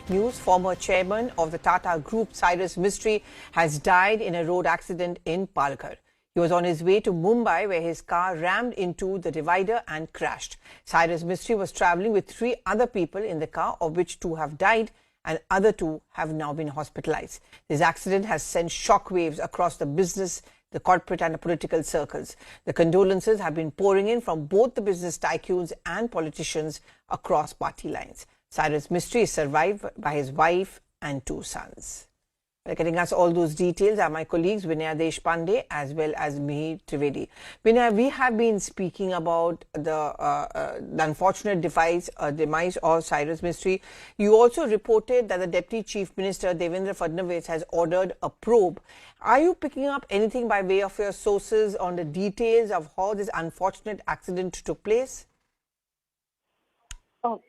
News, former chairman of the Tata Group, Cyrus Mistry, has died in a road accident in Palghar. He was on his way to Mumbai where his car rammed into the divider and crashed. Cyrus Mistry was travelling with 3 other people in the car, of which 2 have died and other 2 have now been hospitalized. This accident has sent shockwaves across the business, the corporate and the political circles. The condolences have been pouring in from both the business tycoons and politicians across party lines. Cyrus Mistry is survived by his wife and 2 sons. Getting us all those details are my colleagues Vinaya Deshpande as well as Mihir Trivedi. Vinaya, we have been speaking about the unfortunate demise of Cyrus Mistry. You also reported that the Deputy Chief Minister Devendra Fadnavis has ordered a probe. Are you picking up anything by way of your sources on the details of how this unfortunate accident took place?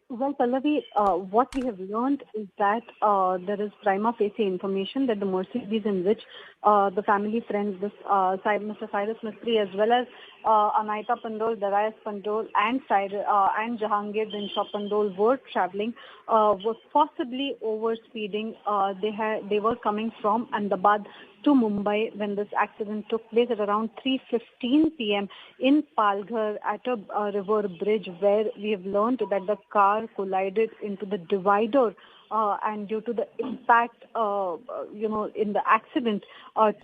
Well, Pallavi, what we have learned is that there is prima facie information that the Mercedes in which the family friends, Mr. Cyrus Mistry, as well as Anaita Pandol, Darayas Pandol, and Jahangir Dinshaw Pandol were traveling, was possibly overspeeding. They were coming from Ahmedabad to Mumbai when this accident took place at around 3:15 p.m. in Palghar at a river bridge, where we have learned that the car collided into the divider. And due to the impact, in the accident,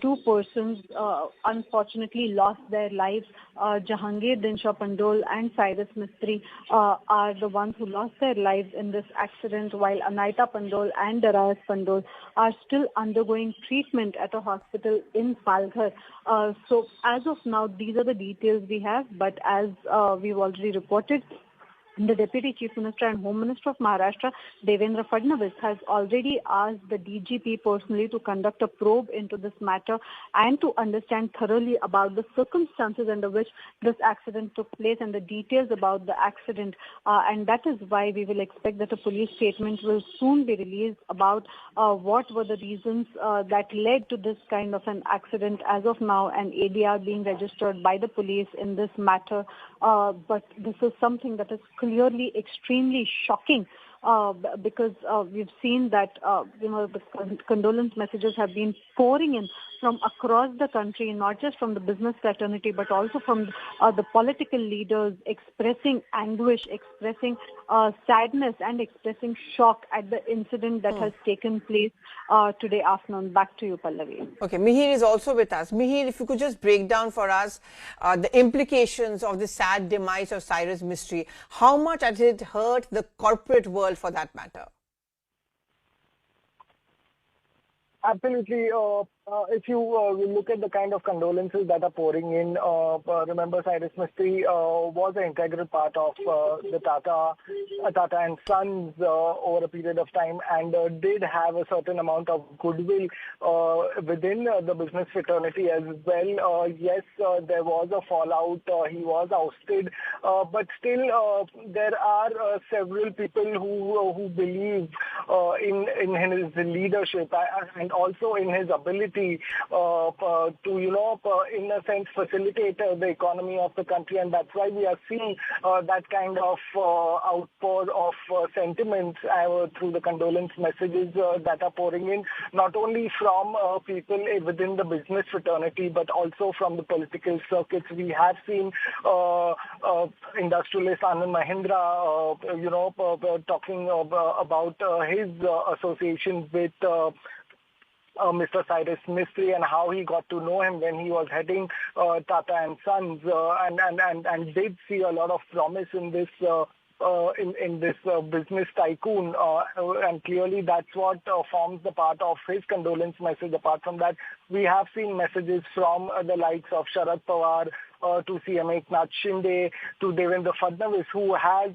2 persons unfortunately lost their lives. Jahangir Dinshaw Pandol and Cyrus Mistry are the ones who lost their lives in this accident, while Anaita Pandol and Darayas Pandol are still undergoing treatment at a hospital in Palghar. So as of now, these are the details we have, but as we've already reported, the Deputy Chief Minister and Home Minister of Maharashtra, Devendra Fadnavis, has already asked the DGP personally to conduct a probe into this matter and to understand thoroughly about the circumstances under which this accident took place and the details about the accident. And that is why we will expect that a police statement will soon be released about what were the reasons that led to this kind of an accident. As of now, an ADR being registered by the police in this matter. But this is something that is clearly extremely shocking because we've seen that the condolence messages have been pouring in from across the country, not just from the business fraternity, but also from the political leaders, expressing anguish, expressing sadness and expressing shock at the incident that has taken place today afternoon. Back to you, Pallavi. Okay, Mihir is also with us. Mihir, if you could just break down for us the implications of the sad demise of Cyrus Mistry. How much has it hurt the corporate world for that matter? Absolutely. If you look at the kind of condolences that are pouring in, remember Cyrus Mistry was an integral part of the Tata and Sons over a period of time, and did have a certain amount of goodwill within the business fraternity as well. Yes, there was a fallout. He was ousted, but still there are several people who believe in his leadership and also in his ability to, in a sense, facilitate the economy of the country. And that's why we are seeing that kind of outpour of sentiments through the condolence messages that are pouring in, not only from people within the business fraternity, but also from the political circuits. We have seen industrialist Anand Mahindra, talking about his association with Mr. Cyrus Mistry and how he got to know him when he was heading Tata and Sons, and did see a lot of promise in this business tycoon, and clearly that's what forms the part of his condolence message. Apart from that, we have seen messages from the likes of Sharad Pawar, to CM Eknath Shinde, to Devendra Fadnavis, who has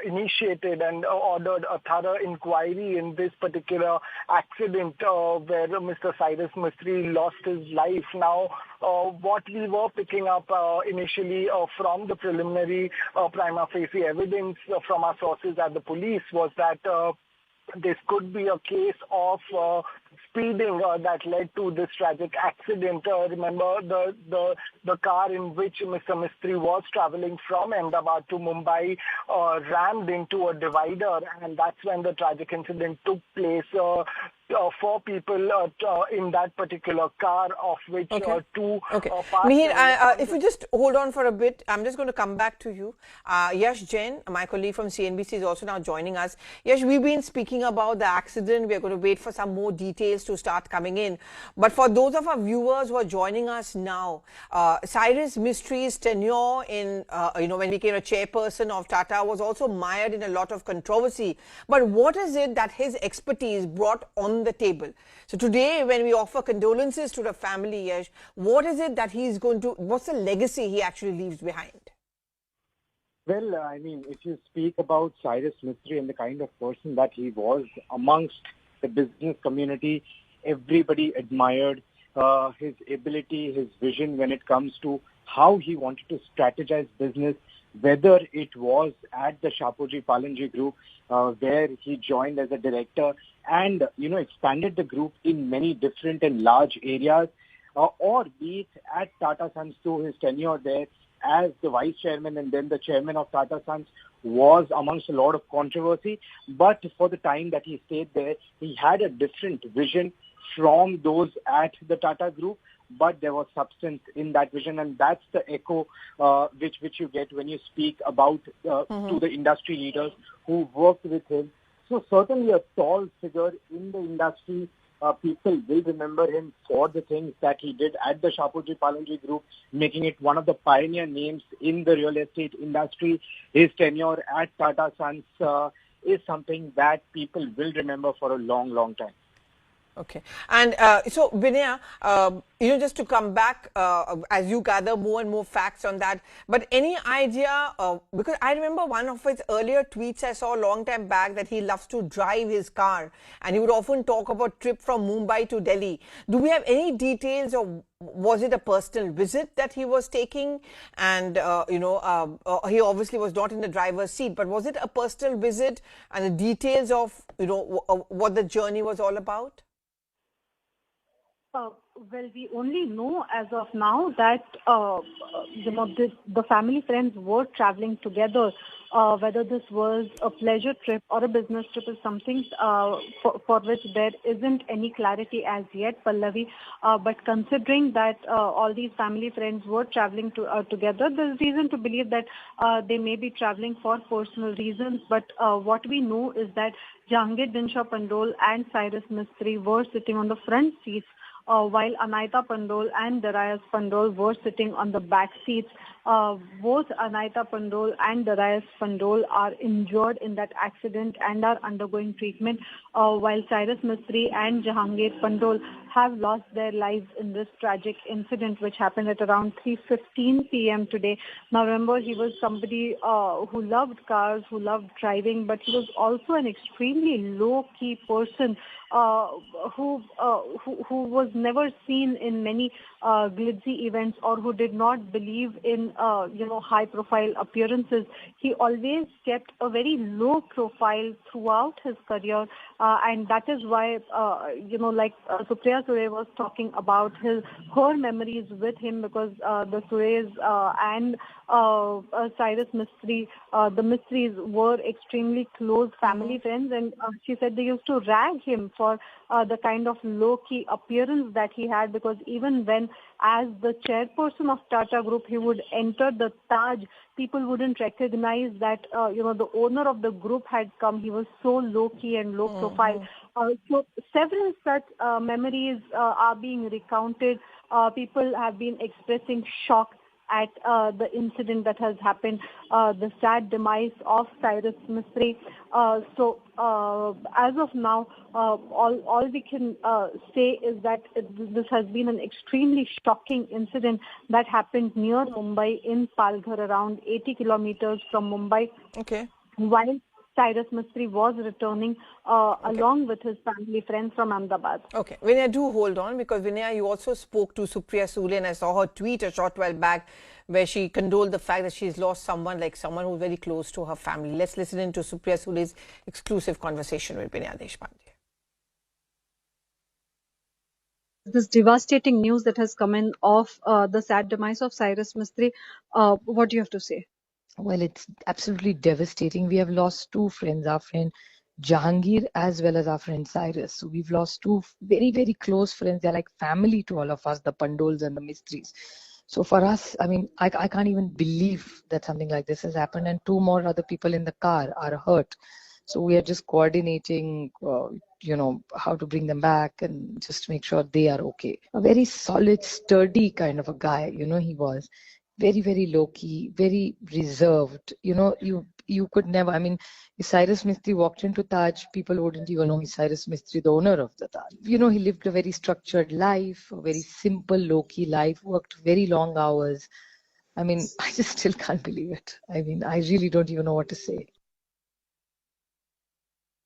initiated and ordered a thorough inquiry in this particular accident where Mr. Cyrus Mistry lost his life. Now, what we were picking up initially from the preliminary prima facie evidence from our sources at the police was that this could be a case of speeding that led to this tragic accident. Remember, the car in which Mr. Mistry was traveling from Ahmedabad to Mumbai rammed into a divider, and that's when the tragic incident took place. 4 people in that particular car, of which 2 Mihir, if you just hold on for a bit, I'm just going to come back to you. Yash Jain, my colleague from CNBC, is also now joining us. Yash, we've been speaking about the accident. We're going to wait for some more details to start coming in. But for those of our viewers who are joining us now, Cyrus Mistry's tenure in, when he became a chairperson of Tata was also mired in a lot of controversy. But what is it that his expertise brought on the table? So today, when we offer condolences to the family, Yash, what is it that he's going to, what's the legacy he actually leaves behind? Well, I mean, if you speak about Cyrus Mistry and the kind of person that he was amongst the business community, everybody admired his ability, his vision when it comes to how he wanted to strategize business, whether it was at the Shapoorji Pallonji Group, where he joined as a director and, expanded the group in many different and large areas, or be it at Tata Sons through his tenure there as the vice chairman and then the chairman of Tata Sons was amongst a lot of controversy. But for the time that he stayed there, he had a different vision from those at the Tata Group, but there was substance in that vision, and that's the echo which you get when you speak about to the industry leaders who worked with him. So certainly a tall figure in the industry. People will remember him for the things that he did at the Shapoorji Pallonji Group, making it one of the pioneer names in the real estate industry. His tenure at Tata Sons is something that people will remember for a long, long time. Okay. And so, Vinaya, just to come back, as you gather more and more facts on that, but any idea, because I remember one of his earlier tweets I saw a long time back that he loves to drive his car and he would often talk about trip from Mumbai to Delhi. Do we have any details, or was it a personal visit that he was taking? And, he obviously was not in the driver's seat, but was it a personal visit, and the details of, what the journey was all about? Well, we only know as of now that, the family friends were traveling together. Whether this was a pleasure trip or a business trip is something for which there isn't any clarity as yet, Pallavi. But considering that all these family friends were traveling together, there's reason to believe that they may be traveling for personal reasons. But what we know is that Jahangir Dinshaw Pandole and Cyrus Mistry were sitting on the front seats, while Anaita Pandole and Darius Pandole were sitting on the back seats. Both Anaita Pandole and Darius Pandole are injured in that accident and are undergoing treatment, while Cyrus Mistry and Jahangir Pandole have lost their lives in this tragic incident which happened at around 3:15 p.m. today. Now remember, he was somebody who loved cars, who loved driving, but he was also an extremely low-key person who was never seen in many glitzy events, or who did not believe in high-profile appearances. He always kept a very low profile throughout his career, and that is why Supriya Sule was talking about her memories with him, because the Sules and Cyrus Mistry, the Mistrys were extremely close family friends, and she said they used to rag him for the kind of low-key appearance that he had, because even when as the chairperson of Tata Group he would enter the Taj, people wouldn't recognize that the owner of the group had come. He was so low-key and low profile. So several such memories are being recounted. People have been expressing shock at the incident that has happened, the sad demise of Cyrus Mistry. So as of now, all we can say is that this has been an extremely shocking incident that happened near Mumbai in Palghar, around 80 kilometers from Mumbai. Okay. While Cyrus Mistry was returning along with his family friends from Ahmedabad. Okay. Vinaya, do hold on, because Vinaya, you also spoke to Supriya Sule, and I saw her tweet a short while back where she condoled the fact that she's lost someone who's very close to her family. Let's listen in to Supriya Sule's exclusive conversation with Vinaya Deshpande. this devastating news that has come in of the sad demise of Cyrus Mistry. What do you have to say? Well, it's absolutely devastating. We have lost two friends, our friend Jahangir as well as our friend Cyrus. So we've lost two very, very close friends. They're like family to all of us, the Pandols and the Mistries. So for us, I mean, I can't even believe that something like this has happened. And two more other people in the car are hurt. So we are just coordinating, how to bring them back and just make sure they are okay. A very solid, sturdy kind of a guy, he was very, very low key, very reserved. You could never, I mean, if Cyrus Mistry walked into Taj, people wouldn't even know he's Cyrus Mistry, the owner of the Taj. He lived a very structured life, a very simple, low key life, worked very long hours. I mean, I just still can't believe it. I mean, I really don't even know what to say.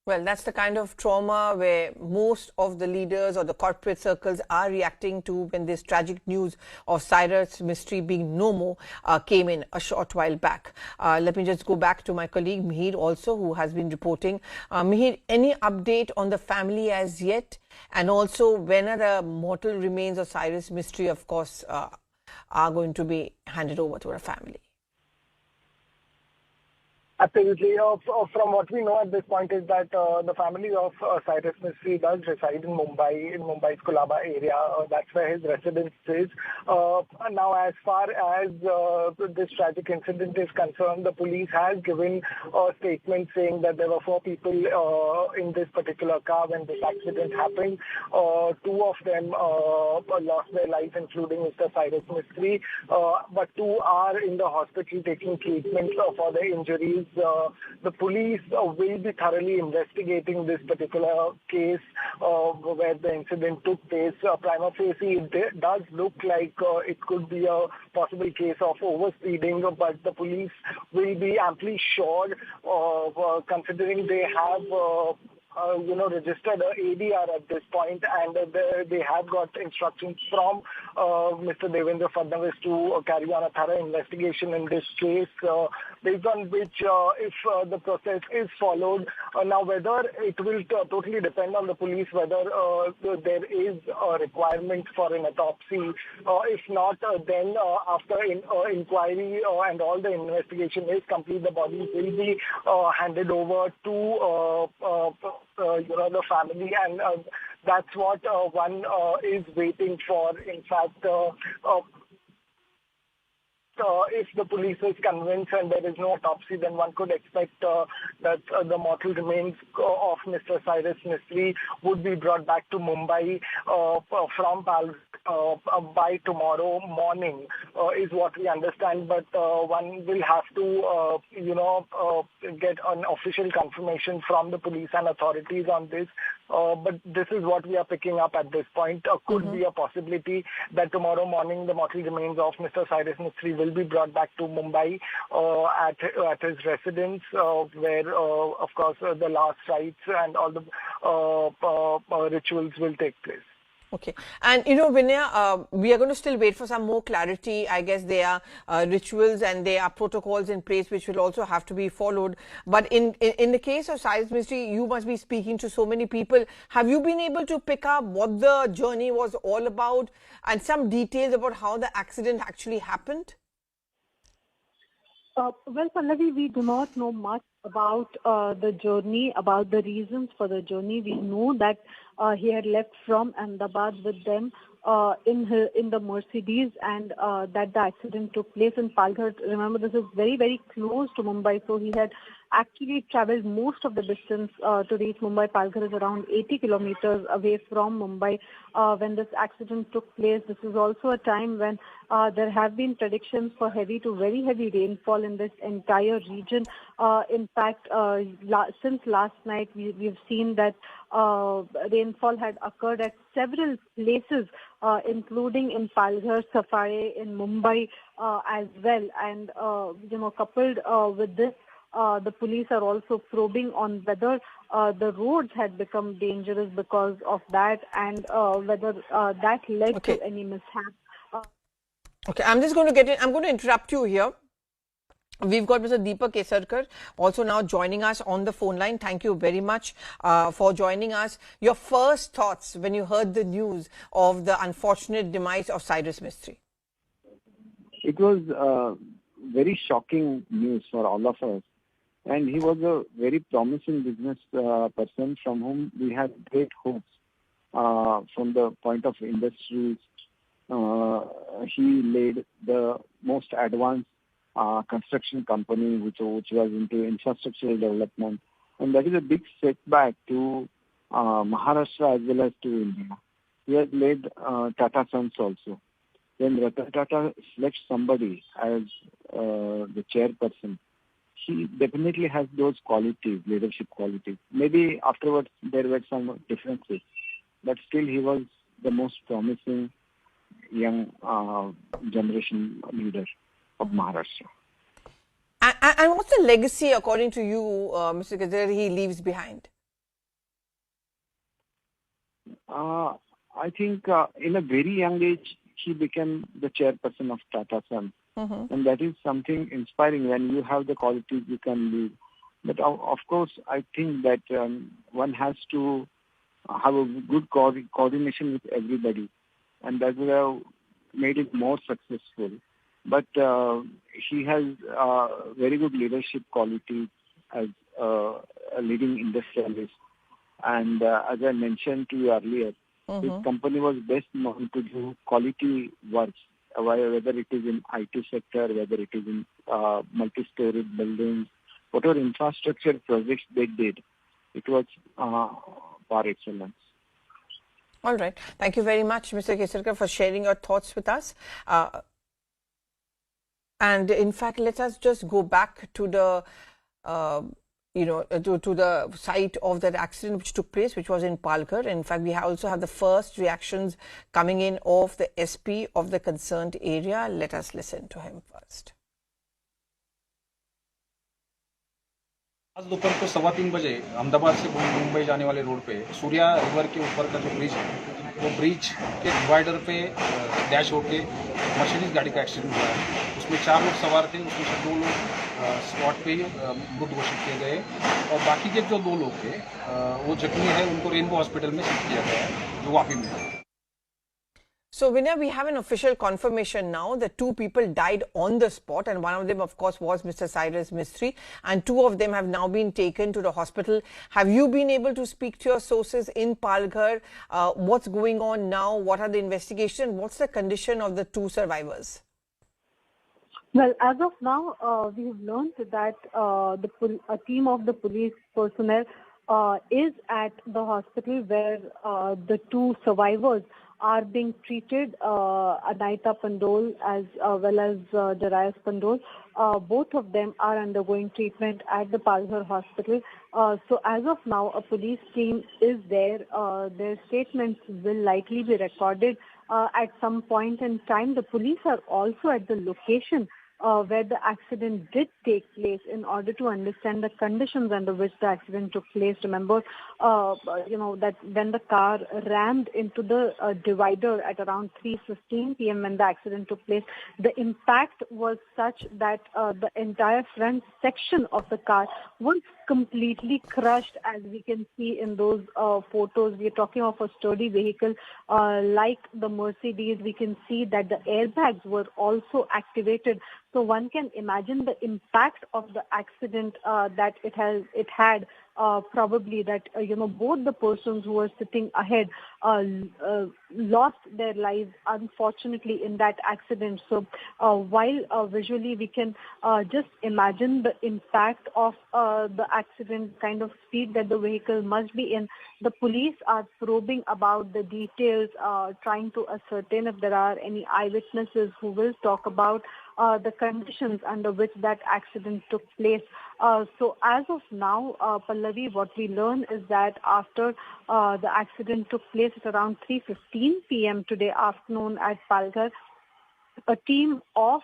Well, that's the kind of trauma where most of the leaders or the corporate circles are reacting to when this tragic news of Cyrus Mistry being no more came in a short while back. Let me just go back to my colleague Mihir also, who has been reporting. Mihir, any update on the family as yet? And also, when are the mortal remains of Cyrus Mistry, of course, are going to be handed over to her family? Absolutely. From what we know at this point is that the family of Cyrus Mistry does reside in Mumbai's Colaba area. That's where his residence is. Now, as far as this tragic incident is concerned, the police has given a statement saying that there were 4 people in this particular car when this accident happened. 2 of them lost their lives, including Mr. Cyrus Mistry, but 2 are in the hospital taking treatment for their injuries. The police will be thoroughly investigating this particular case where the incident took place. Prima facie, it does look like it could be a possible case of overspeeding, but the police will be amply sure, considering they have registered a ADR at this point, and they have got instructions from Mr. Devendra Fadnavis to carry on a thorough investigation in this case, based on which, if the process is followed, now whether it will totally depend on the police whether there is a requirement for an autopsy. If not, then after inquiry and all the investigation is complete, the bodies will be handed over to the family, and that's what one is waiting for. In fact, if the police is convinced and there is no autopsy, then one could expect that the mortal remains of Mr. Cyrus Mistry would be brought back to Mumbai from Palghar by tomorrow morning, is what we understand. But one will have to, get an official confirmation from the police and authorities on this. But this is what we are picking up at this point. Could be a possibility that tomorrow morning the mortal remains of Mr. Cyrus Mistry will be brought back to Mumbai at his residence, where, of course, the last rites and all the rituals will take place. Okay. And, Vinaya, we are going to still wait for some more clarity. I guess there are rituals and there are protocols in place which will also have to be followed. But in the case of Cyrus Mistry, you must be speaking to so many people. Have you been able to pick up what the journey was all about and some details about how the accident actually happened? Well, Pallavi, we do not know much about the journey, about the reasons for the journey. We know that he had left from Ahmedabad with them in the Mercedes, and that the accident took place in Palghar. Remember, this is very, very close to Mumbai, so he had actually traveled most of the distance to reach Mumbai. Palghar is around 80 kilometers away from Mumbai when this accident took place. This is also a time when there have been predictions for heavy to very heavy rainfall in this entire region. In fact, since last night, we've seen that rainfall had occurred at several places, including in Palghar, Safari, in Mumbai as well. And, coupled with this, the police are also probing on whether the roads had become dangerous because of that, and whether that led to any mishap. Okay, I'm just going to get in. I'm going to interrupt you here. We've got Mr. Deepak Kesarkar also now joining us on the phone line. Thank you very much for joining us. Your first thoughts when you heard the news of the unfortunate demise of Cyrus Mistry? It was very shocking news for all of us. And he was a very promising business person from whom we had great hopes from the point of industries. He led the most advanced construction company which was into infrastructural development. And that is a big setback to Maharashtra as well as to India. He has led Tata Sons also. When Ratan Tata selects somebody as the chairperson, he definitely has those qualities, leadership qualities. Maybe afterwards there were some differences, but still he was the most promising young generation leader of Maharashtra. And what's the legacy, according to you, Mr. Gadkari, he leaves behind? I think in a very young age, he became the chairperson of Tata Sons. And that is something inspiring. When you have the qualities, you can lead. But of course, I think that one has to have a good coordination with everybody. And that would have made it more successful. But he has very good leadership qualities as a leading industrialist. And as I mentioned to you earlier, his company was best known to do quality works, whether it is in IT sector, whether it is in multi-story buildings, whatever infrastructure projects they did, it was par excellence. All right. Thank you very much, Mr. Kesarkar, for sharing your thoughts with us. And in fact, let us just go back to the to the site of that accident which took place, which was in Palghar. In fact, we also have the first reactions coming in of the SP of the concerned area. Let us listen to him first. आज दोपहर को 3:15 बजे अहमदाबाद से मुंबई जाने वाले road पे Surya river के ऊपर का जो ब्रिज है, वो ब्रिज के डिवाइडर पे डैश होके मर्सिडीज गाड़ी का एक्सीडेंट हुआ है। उसमें 4 लोग सवार थे, उसमें से 2 लोग स्पॉट पे ही मृत घोषित किए गए और बाकी के जो 2 लोग थे वो जख्मी है, उनको रेनबो हॉस्पिटल में शिफ्ट किया गया है, जो वापी में है। So, Vinay, we have an official confirmation now that 2 people died on the spot, and one of them, of course, was Mr. Cyrus Mistry, and 2 of them have now been taken to the hospital. Have you been able to speak to your sources in Palghar? What's going on now? What are the investigations? What's the condition of the 2 survivors? Well, as of now, we have learned that a team of the police personnel is at the hospital where the 2 survivors are being treated, Anaita Pandol as well as Darius Pandol. Both of them are undergoing treatment at the Palghar hospital. So as of now, a police team is there. Their statements will likely be recorded at some point in time. The police are also at the location where the accident did take place in order to understand the conditions under which the accident took place. Remember, that when the car rammed into the divider at around 3:15 p.m. when the accident took place, the impact was such that the entire front section of the car was completely crushed, as we can see in those photos. We are talking of a sturdy vehicle like the Mercedes. We can see that the airbags were also activated. So one can imagine the impact of the accident that it had. Probably that both the persons who were sitting ahead lost their lives, unfortunately, in that accident. So while visually we can just imagine the impact of the accident, kind of speed that the vehicle must be in, the police are probing about the details, trying to ascertain if there are any eyewitnesses who will talk about the conditions under which that accident took place. So as of now, Pallavi, what we learn is that after the accident took place at around 3:15 p.m. today afternoon at Palghar, a team of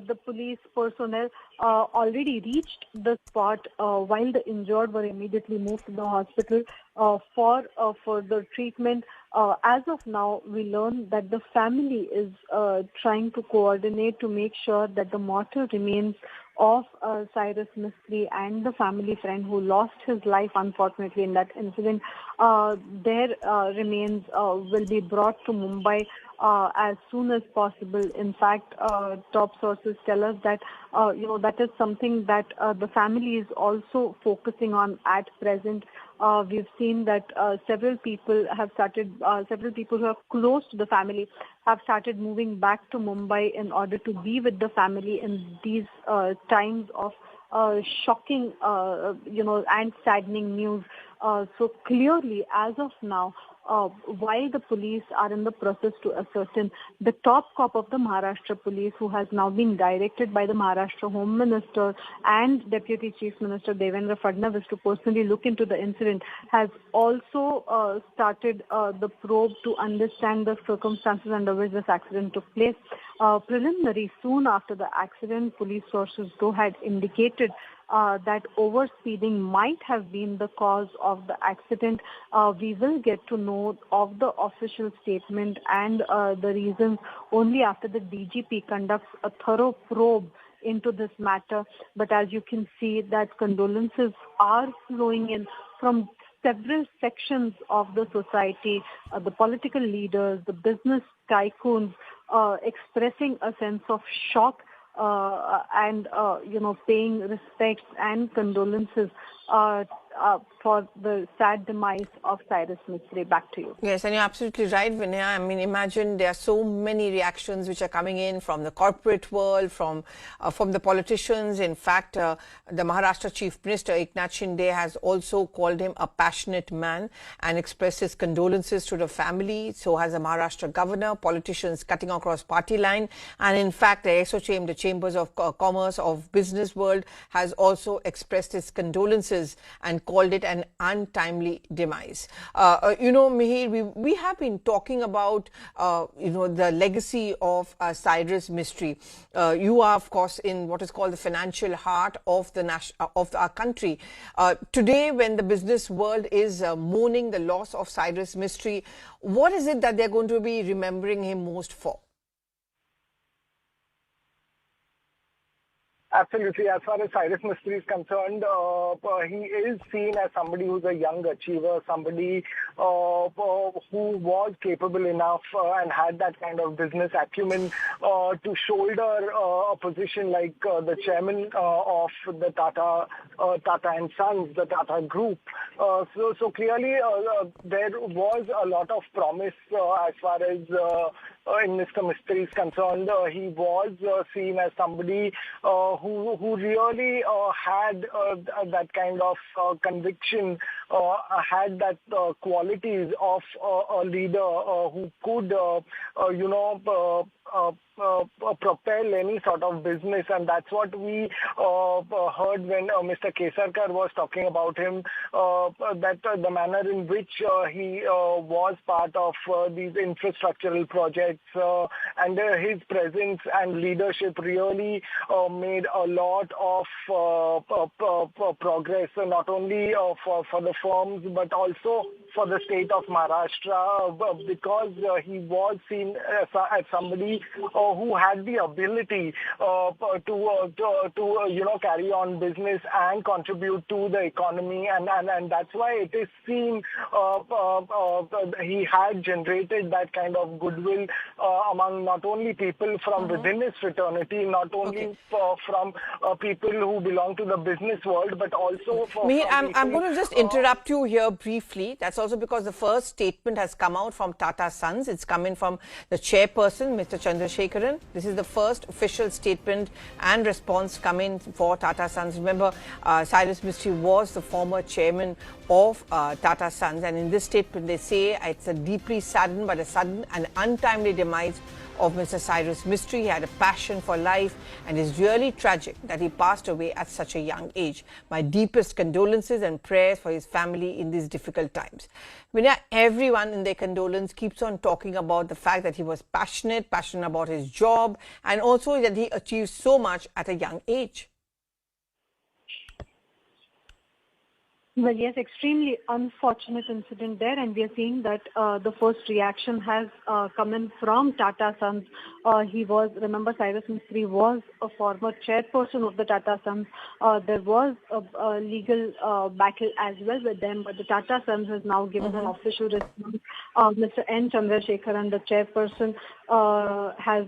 the police personnel already reached the spot while the injured were immediately moved to the hospital for further treatment. As of now, we learn that the family is trying to coordinate to make sure that the mortal remains of Cyrus Mistry and the family friend who lost his life unfortunately in that incident, their remains will be brought to Mumbai as soon as possible. In fact, top sources tell us that that is something that the family is also focusing on at present. We've seen that several people who are close to the family have started moving back to Mumbai in order to be with the family in these times of shocking, and saddening news. So clearly, as of now, while the police are in the process to ascertain, the top cop of the Maharashtra police, who has now been directed by the Maharashtra Home Minister and Deputy Chief Minister Devendra Fadnavis to personally look into the incident, has also started the probe to understand the circumstances under which this accident took place. Preliminary, soon after the accident, police sources though had indicated that overspeeding might have been the cause of the accident. We will get to know of the official statement and the reasons only after the DGP conducts a thorough probe into this matter. But as you can see, that condolences are flowing in from several sections of the society, the political leaders, the business tycoons, expressing a sense of shock and paying respects and condolences for the sad demise of Cyrus Mistry. Back to you. Yes, and you're absolutely right, Vinaya. I mean, imagine there are so many reactions which are coming in from the corporate world, from the politicians. In fact, the Maharashtra Chief Minister Eknath Shinde has also called him a passionate man and expressed his condolences to the family. So has the Maharashtra governor, politicians cutting across party line, and in fact, the ASSOCHAM, the Chambers of Commerce of Business World, has also expressed his condolences and called it an untimely demise. Mihir, we have been talking about, the legacy of Cyrus Mistry. You are, of course, in what is called the financial heart of our country. Today, when the business world is mourning the loss of Cyrus Mistry, what is it that they're going to be remembering him most for? Absolutely. As far as Cyrus Mistry is concerned, he is seen as somebody who's a young achiever, somebody who was capable enough and had that kind of business acumen to shoulder a position like the chairman of the Tata Sons, the Tata Group. So clearly there was a lot of promise as far as in Mr. Mistry is concerned. He was seen as somebody who really had that kind of conviction, had that qualities of a leader who could, propel any sort of business, and that's what we heard when Mr. Kesarkar was talking about him, that the manner in which he was part of these infrastructural projects and his presence and leadership really made a lot of progress, not only for the firms but also for the state of Maharashtra, because he was seen as somebody who had the ability to carry on business and contribute to the economy, and that's why it is seen he had generated that kind of goodwill among not only people from within his fraternity, not only from people who belong to the business world, but also for I'm going to just interrupt you here briefly. That's also because the first statement has come out from Tata Sons. It's coming from the chairperson, Mr. Chandrasekharan. This is the first official statement and response coming for Tata Sons. Remember, Cyrus Mistry was the former chairman of Tata Sons, and in this statement they say it's a deeply saddened by the sudden and untimely demise of Mr. Cyrus Mistry. He had a passion for life, and it's really tragic that he passed away at such a young age. My deepest condolences and prayers for his family in these difficult times. Everyone in their condolence keeps on talking about the fact that he was passionate about his job, and also that he achieved so much at a young age. Well, yes, extremely unfortunate incident there, and we are seeing that the first reaction has come in from Tata Sons. Remember, Cyrus Mistry was a former chairperson of the Tata Sons. There was a legal battle as well with them, but the Tata Sons has now given an official response. Mr. N. Chandrasekharan, the chairperson, has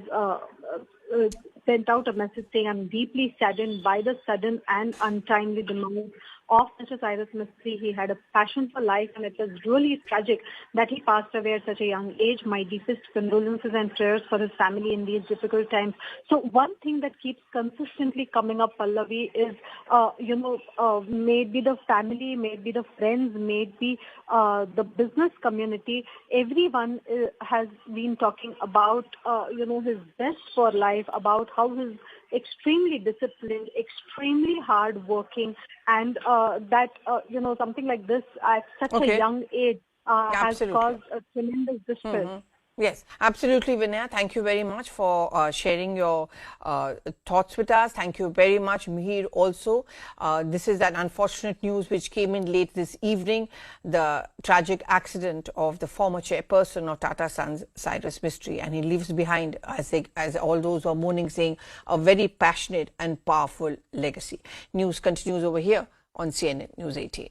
sent out a message saying, "I'm deeply saddened by the sudden and untimely demise of Mr. Cyrus Mistry. He had a passion for life, and it was really tragic that he passed away at such a young age. My deepest condolences and prayers for his family in these difficult times." So one thing that keeps consistently coming up, Pallavi, is, maybe the family, maybe the friends, maybe the business community, everyone has been talking about, his best for life, about how he's extremely disciplined, extremely hardworking, and something like this at such a young age has caused a tremendous distress. Yes, absolutely, Vinaya. Thank you very much for sharing your thoughts with us. Thank you very much, Mihir, also. This is that unfortunate news which came in late this evening, the tragic accident of the former chairperson of Tata Sons, Cyrus Mistry, and he leaves behind, as all those who are mourning, saying, a very passionate and powerful legacy. News continues over here on CNN News 18.